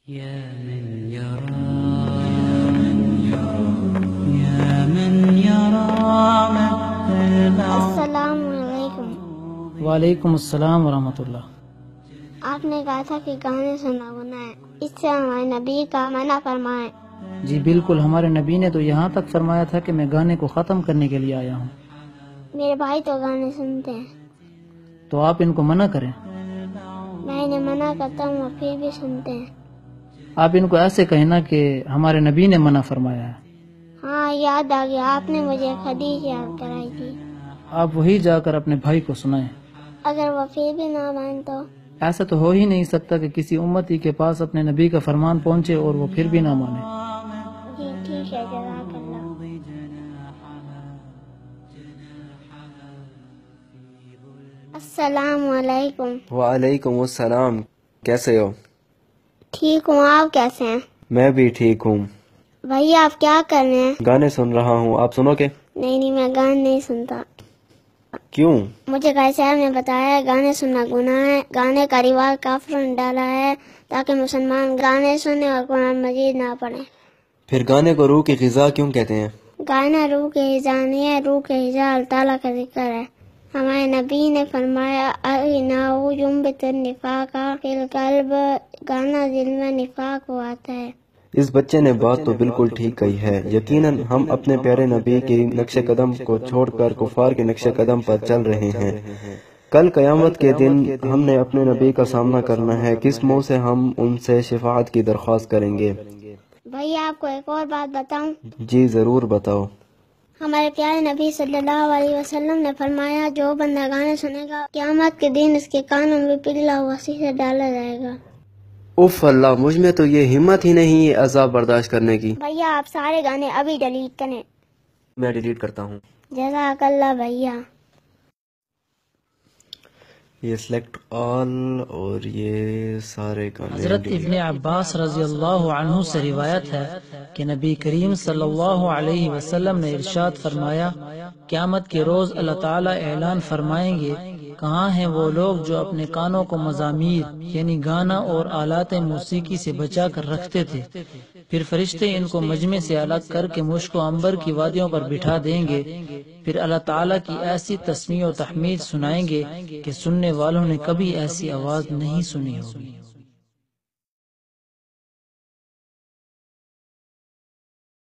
يا من يرى يا من يرى مد السلام علیکم۔ وعلیکم السلام ورحمۃ اللہ۔ آپ نے کہا تھا کہ گانے سننا گناہ ہے، اس سے ہمارے نبی کا منع فرمائیں۔ جی بالکل، ہمارے نبی نے تو یہاں تک فرمایا تھا کہ میں گانے کو ختم کرنے کے لیے آیا ہوں، میرے بھائی تو گانے سنتے ہیں، تو آپ ان کو منع کریں۔ میں انہیں منع کرتا ہوں وہ پھر بھی سنتے ہیں۔ آپ ان کو ایسے کہنا کہ ہمارے نبی نے منع فرمایا ہے۔ ہاں یاد آ گیا، آپ نے مجھے ایک حدیث یاد کرائی تھی۔ آپ وہی جا کر اپنے بھائی کو سنائیں۔ اگر وہ پھر بھی نہ مان تو ایسا تو ہو ہی نہیں سکتا کہ کسی امتی کے پاس اپنے نبی کا فرمان پہنچے اور وہ پھر بھی نہ مانے۔ جی ٹھیک ہے، جزاک اللہ۔ السلام علیکم۔ وعلیکم السلام، کیسے ہو؟ ٹھیک ہوں، آپ کیسے ہیں؟ میں بھی ٹھیک ہوں۔ بھائی آپ کیا کر رہے ہیں؟ گانے سن رہا ہوں، آپ سنو گے؟ نہیں میں گانے نہیں سنتا۔ کیوں؟ مجھے قائد صاحب نے بتایا ہے گانے سننا گناہ ہے، گانے کا رواج کافروں نے ڈالا ہے تاکہ مسلمان گانے سنیں اور قرآن مجید نہ پڑھیں۔ پھر گانے کو روح کی غذا کیوں کہتے ہیں؟ گانا روح کے غذا نہیں ہے، روح کے غذا اللہ تعالیٰ کا ذکر ہے۔ ہمارے نبی نے فرمایا الغناء ينبت النفاق فی القلب، گانا دل میں نفاق کو آتا ہے۔ اس بچے نے بات تو بالکل ٹھیک کہی ہے۔ یقیناً ہم اپنے پیارے نبی کے نقش قدم کو چھوڑ کر کفار کے نقش قدم پر چل رہے ہیں۔ کل قیامت کے دن ہم نے اپنے نبی کا سامنا کرنا ہے، کس منہ سے ہم ان سے شفاعت کی درخواست کریں گے؟ بھائی آپ کو ایک اور بات بتاؤں؟ جی ضرور بتاؤ۔ ہمارے پیارے نبی صلی اللہ علیہ وسلم نے فرمایا جو بندہ گانے سنے گا قیامت کے دن اس کے کانوں میں پگھلا ہوا شیشہ ڈالا جائے گا۔ اف اللہ، مجھ میں تو یہ ہمت ہی نہیں یہ عذاب برداشت کرنے کی۔ بھیا آپ سارے گانے ابھی ڈیلیٹ کریں۔ میں ڈیلیٹ کرتا ہوں۔ جزاک اللہ بھیا۔ یہ سلیکٹ آل اور یہ سارے گانے۔ حضرت ابن عباس رضی اللہ عنہ سے روایت ہے کہ نبی کریم صلی اللہ علیہ وسلم نے ارشاد فرمایا، قیامت کے روز اللہ تعالیٰ اعلان فرمائیں گے، کہاں ہیں وہ لوگ جو اپنے کانوں کو مزامیر یعنی گانا اور آلات موسیقی سے بچا کر رکھتے تھے؟ پھر فرشتے ان کو مجمع سے الگ کر کے مشک و عنبر کی وادیوں پر بٹھا دیں گے، پھر اللہ تعالیٰ کی ایسی تسمیع و تحمید سنائیں گے کہ سننے والوں نے کبھی ایسی آواز نہیں سنی ہوگی۔